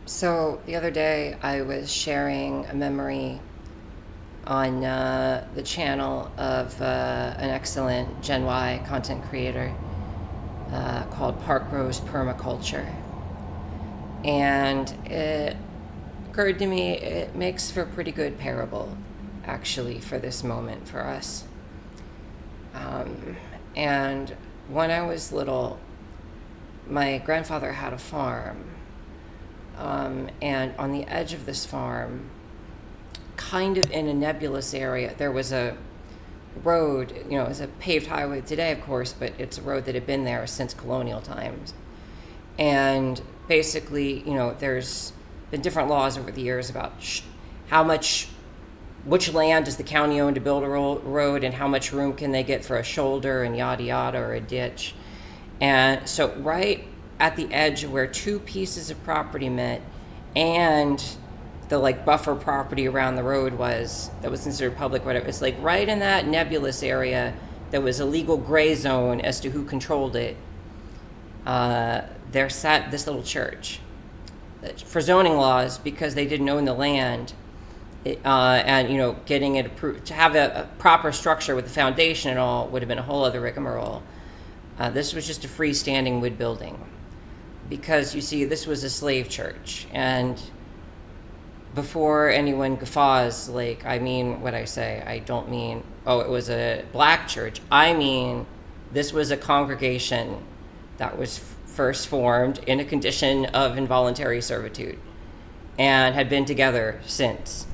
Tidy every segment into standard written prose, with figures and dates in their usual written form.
So the other day I was sharing a memory on the channel of an excellent Gen Y content creator called Park Rose Permaculture. And it occurred to me it makes for a pretty good parable, actually, for this moment for us. And when I was little, my grandfather had a farm. And on the edge of this farm, kind of in a nebulous area, there was a road. It's a paved highway today, of course, but it's a road that had been there since colonial times. And basically, there's been different laws over the years about which land does the county own to build a road, and how much room can they get for a shoulder and yada yada, or a ditch. And so right at the edge where two pieces of property met, and the buffer property around the road that was considered public, whatever, it's right in that nebulous area that was a legal gray zone as to who controlled it. There sat this little church for zoning laws, because they didn't own the land. And getting it approved to have a proper structure with the foundation and all would have been a whole other rigmarole. This was just a freestanding wood building, because you see, this was a slave church. And before anyone guffaws, I mean what I say. I don't mean, it was a black church. I mean, this was a congregation that was first formed in a condition of involuntary servitude and had been together since,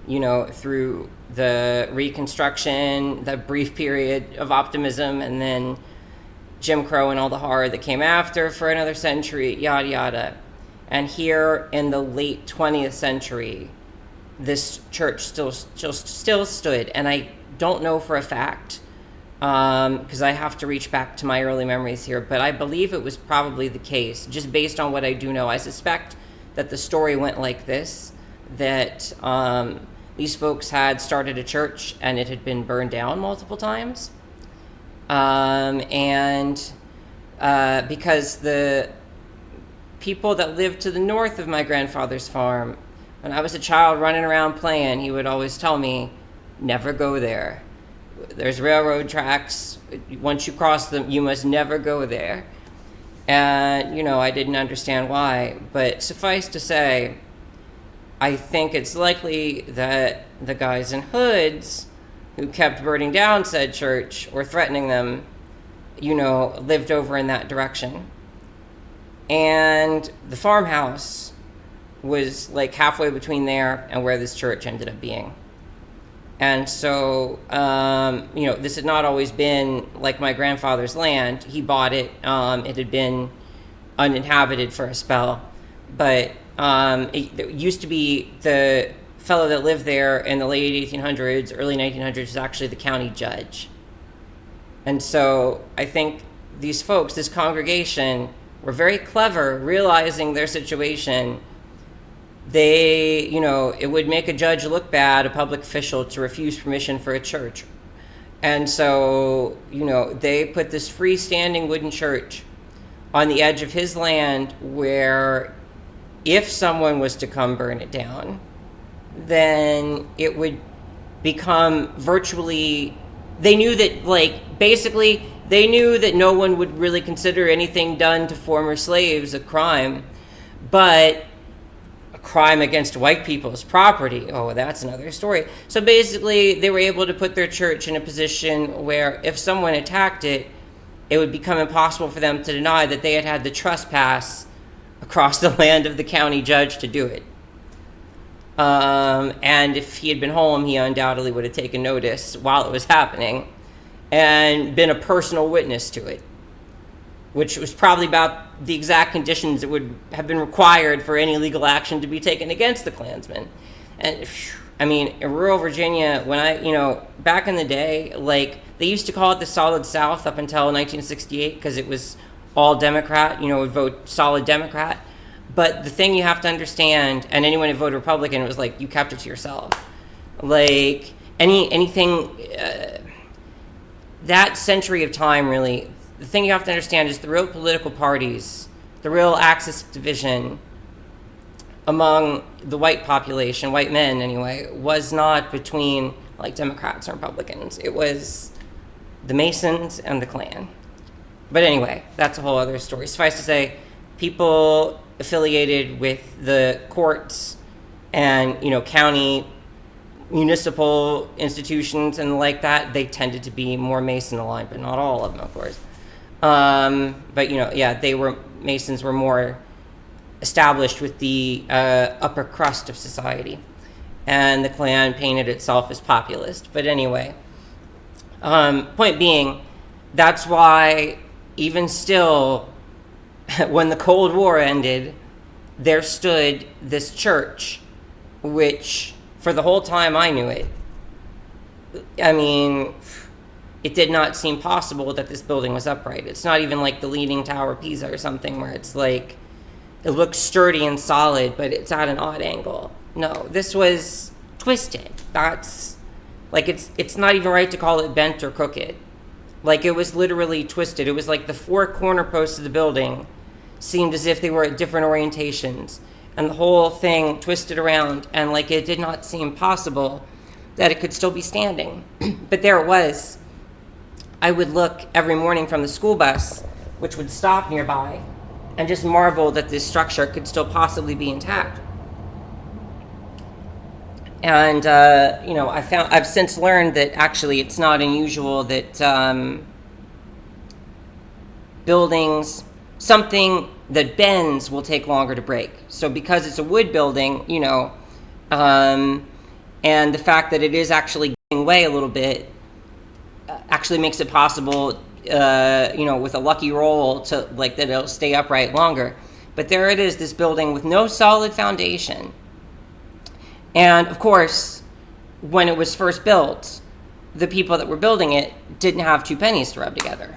through the Reconstruction, the brief period of optimism, and then Jim Crow and all the horror that came after for another century, yada yada. And here in the late 20th century, this church still stood. And I don't know for a fact, because I have to reach back to my early memories here, but I believe it was probably the case, just based on what I do know. I suspect that the story went like this, that these folks had started a church and it had been burned down multiple times. Because the people that lived to the north of my grandfather's farm, when I was a child running around playing, he would always tell me, never go there. There's railroad tracks. Once you cross them, you must never go there. And, I didn't understand why. But suffice to say, I think it's likely that the guys in hoods who kept burning down said church or threatening them, lived over in that direction. And the farmhouse was halfway between there and where this church ended up being. And so, this had not always been my grandfather's land. He bought it. It had been uninhabited for a spell. But it used to be the fellow that lived there in the late 1800s, early 1900s, was actually the county judge. And so I think these folks, this congregation, were very clever, realizing their situation. They, it would make a judge look bad, a public official, to refuse permission for a church. And so, they put this freestanding wooden church on the edge of his land, where if someone was to come burn it down, then it would become virtually, they knew that, basically, they knew that no one would really consider anything done to former slaves a crime, but a crime against white people's property, that's another story. So basically, they were able to put their church in a position where if someone attacked it, it would become impossible for them to deny that they had the trespass across the land of the county judge to do it. And if he had been home, he undoubtedly would have taken notice while it was happening and been a personal witness to it, which was probably about the exact conditions that would have been required for any legal action to be taken against the Klansmen. And in rural Virginia, when back in the day, they used to call it the Solid South up until 1968, because it was all Democrat, would vote solid Democrat. But the thing you have to understand, and anyone who voted Republican, it was you kept it to yourself. Anything, that century of time, really, the thing you have to understand is the real political parties, the real axis of division, among the white population, white men anyway, was not between like Democrats and Republicans. It was the Masons and the Klan. But anyway, that's a whole other story. Suffice to say, people affiliated with the courts and, county municipal institutions and like that, they tended to be more Mason aligned, but not all of them, of course. But Masons were more established with the upper crust of society, and the Klan painted itself as populist. But anyway, point being, that's why even still, when the Cold War ended, there stood this church, which for the whole time I knew it, I mean, it did not seem possible that this building was upright. It's not even like the Leaning Tower of Pisa or something where it's like, it looks sturdy and solid, but it's at an odd angle. No, this was twisted. That's, like, it's not even right to call it bent or crooked. Like, it was literally twisted. It was like the four corner posts of the building seemed as if they were at different orientations, and the whole thing twisted around, and like it did not seem possible that it could still be standing. But there it was. I would look every morning from the school bus, which would stop nearby, and just marvel that this structure could still possibly be intact. And I've since learned that actually it's not unusual that buildings, something that bends will take longer to break. So because it's a wood building, and the fact that it is actually giving way a little bit actually makes it possible, with a lucky roll to like that it'll stay upright longer. But there it is, this building with no solid foundation. And of course, when it was first built, the people that were building it didn't have two pennies to rub together.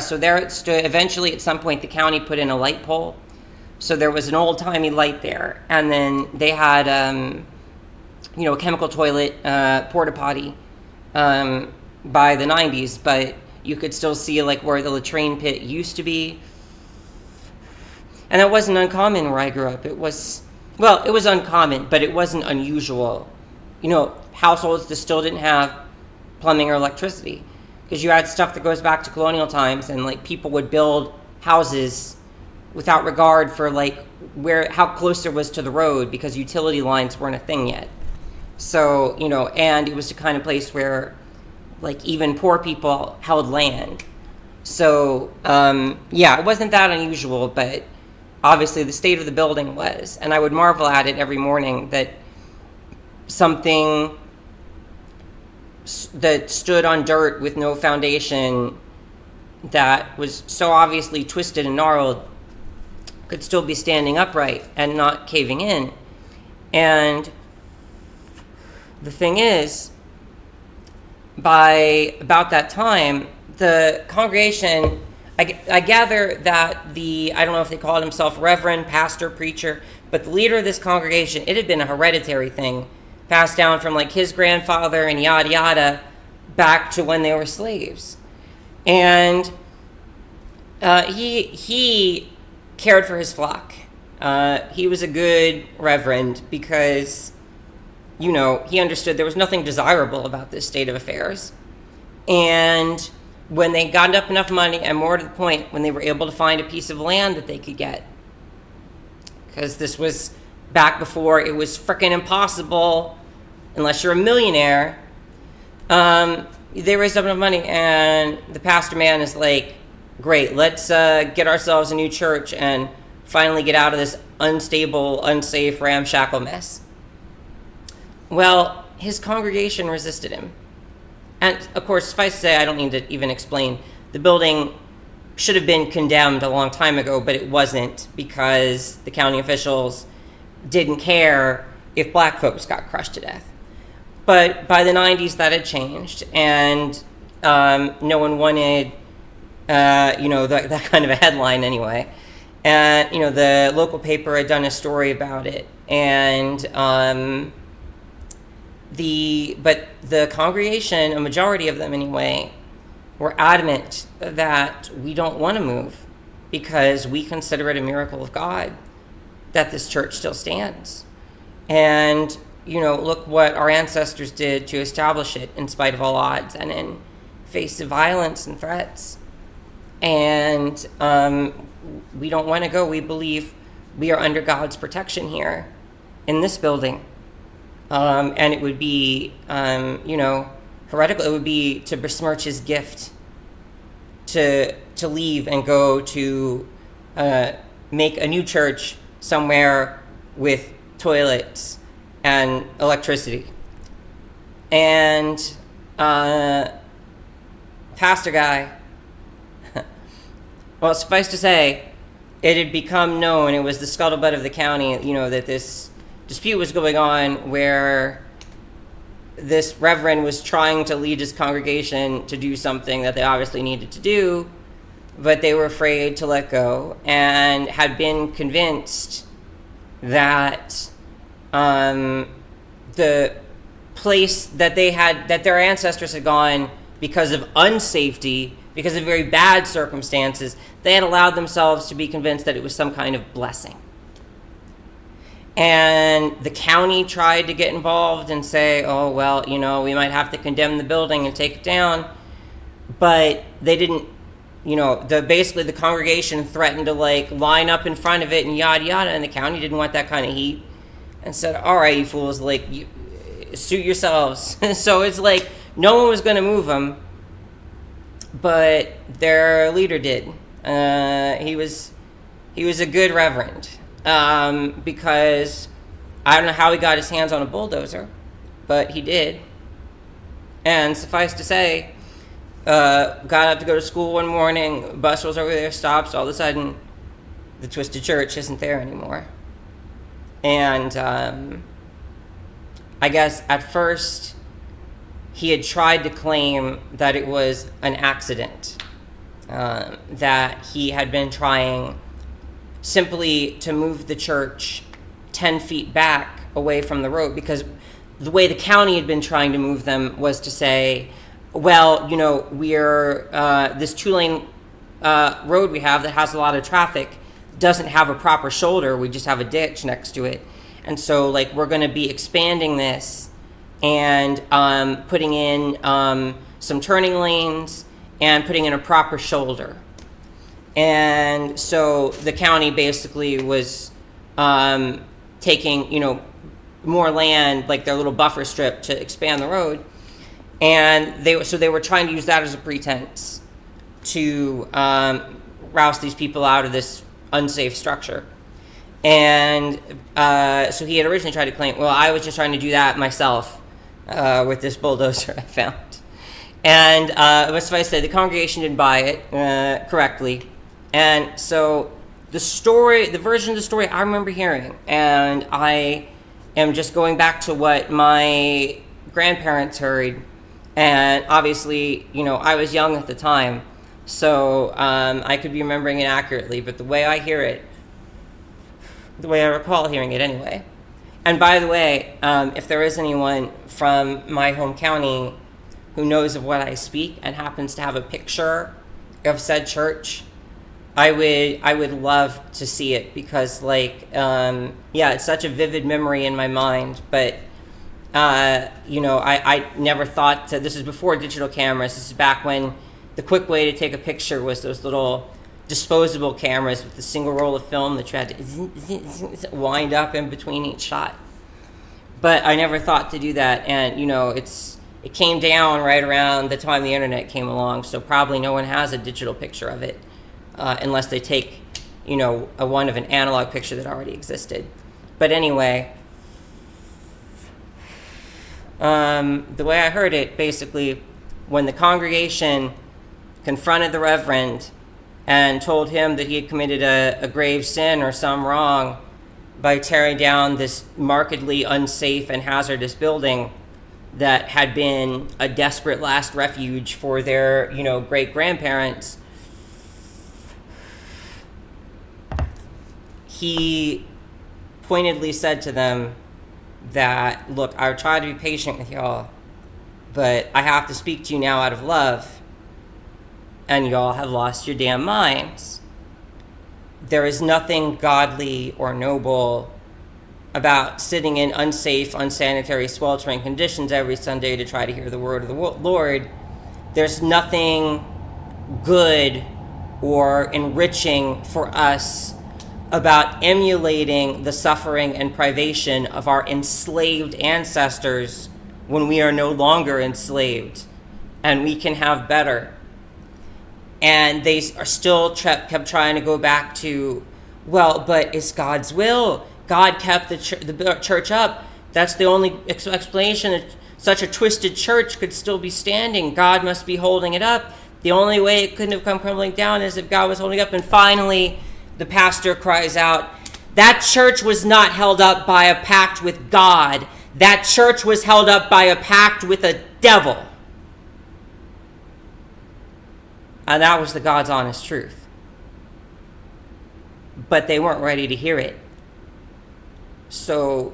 So there it stood. Eventually, at some point, the county put in a light pole. So there was an old-timey light there. And then they had, a chemical toilet, porta potty by the 90s. But you could still see, like, where the latrine pit used to be. And that wasn't uncommon where I grew up. It was uncommon, but it wasn't unusual. Households that still didn't have plumbing or electricity. Because you had stuff that goes back to colonial times, and like people would build houses without regard for like how close there was to the road, because utility lines weren't a thing yet. So, and it was the kind of place where like even poor people held land. So, it wasn't that unusual, but obviously the state of the building was. And I would marvel at it every morning that something that stood on dirt with no foundation, that was so obviously twisted and gnarled, could still be standing upright and not caving in. And the thing is, by about that time, the congregation, I gather that I don't know if they called himself reverend, pastor, preacher, but the leader of this congregation, it had been a hereditary thing, passed down from like his grandfather and yada yada back to when they were slaves. And he cared for his flock. He was a good reverend because, he understood there was nothing desirable about this state of affairs. And when they got up enough money, and more to the point, when they were able to find a piece of land that they could get, because this was back before it was frickin' impossible, unless you're a millionaire, they raised up enough money, and the pastor man is like, great, let's get ourselves a new church and finally get out of this unstable, unsafe, ramshackle mess. Well, his congregation resisted him. And of course, suffice to say, I don't need to even explain, the building should have been condemned a long time ago, but it wasn't, because the county officials didn't care if black folks got crushed to death. But by the 90s, that had changed, and no one wanted, that kind of a headline anyway. And, the local paper had done a story about it, and but the congregation, a majority of them anyway, were adamant that we don't want to move because we consider it a miracle of God that this church still stands. And, look what our ancestors did to establish it in spite of all odds and in face of violence and threats. And we don't want to go. We believe we are under God's protection here in this building. And it would be, heretical. It would be to besmirch his gift to leave and go to make a new church somewhere with toilets and electricity. And pastor guy, well, suffice to say, it had become known, it was the scuttlebutt of the county, that this dispute was going on where this reverend was trying to lead his congregation to do something that they obviously needed to do, but they were afraid to let go and had been convinced that the place that their ancestors had gone because of unsafety, because of very bad circumstances, they had allowed themselves to be convinced that it was some kind of blessing. And the county tried to get involved and say, oh, well, we might have to condemn the building and take it down. But they didn't, basically the congregation threatened to line up in front of it and yada, yada. And the county didn't want that kind of heat and said, all right, you fools, you suit yourselves. So it's no one was going to move them, but their leader did. He was a good reverend. Because I don't know how he got his hands on a bulldozer, but he did. And suffice to say, got up to go to school one morning, bus was over there, stops, all of a sudden, the Twisted Church isn't there anymore. And I guess at first, he had tried to claim that it was an accident, that he had been trying simply to move the church 10 feet back away from the road, because the way the county had been trying to move them was to say, well, we're this 2-lane road we have that has a lot of traffic doesn't have a proper shoulder. We just have a ditch next to it. And so we're going to be expanding this and putting in some turning lanes and putting in a proper shoulder. And so the county basically was taking, more land, their little buffer strip, to expand the road. And they were trying to use that as a pretense to roust these people out of this unsafe structure. And so he had originally tried to claim, well, I was just trying to do that myself with this bulldozer I found. And but suffice to say, the congregation didn't buy it correctly. And so the version of the story I remember hearing, and I am just going back to what my grandparents heard, and obviously, I was young at the time, so I could be remembering it accurately, but the way I hear it, the way I recall hearing it anyway. And by the way, if there is anyone from my home county who knows of what I speak and happens to have a picture of said church, I would love to see it, because it's such a vivid memory in my mind. But I never thought this is before digital cameras. This is back when the quick way to take a picture was those little disposable cameras with the single roll of film that you had to wind up in between each shot. But I never thought to do that, and it came down right around the time the internet came along, so probably no one has a digital picture of it. Unless they take, a one of an analog picture that already existed. But anyway, the way I heard it, basically, when the congregation confronted the reverend and told him that he had committed a grave sin or some wrong by tearing down this markedly unsafe and hazardous building that had been a desperate last refuge for their, great-grandparents, he pointedly said to them that, look, I try to be patient with y'all, but I have to speak to you now out of love, and y'all have lost your damn minds. there is nothing godly or noble about sitting in unsafe, unsanitary, sweltering conditions every Sunday to try to hear the word of the Lord. There's nothing good or enriching for us about emulating the suffering and privation of our enslaved ancestors when we are no longer enslaved and we can have better. And they are still kept trying to go back to, well, but it's God's will. God kept the church up. That's the only explanation that such a twisted church could still be standing. God must be holding it up. The only way it couldn't have come crumbling down is if God was holding it up. And finally, the pastor cries out, that church was not held up by a pact with God. That church was held up by a pact with a devil. And that was the God's honest truth. But they weren't ready to hear it. So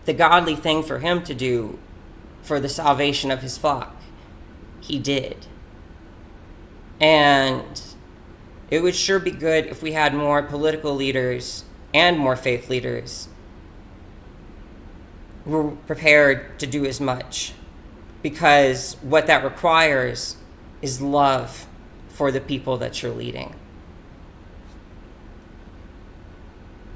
the godly thing for him to do for the salvation of his flock, he did. And it would sure be good if we had more political leaders and more faith leaders who were prepared to do as much. Because what that requires is love for the people that you're leading.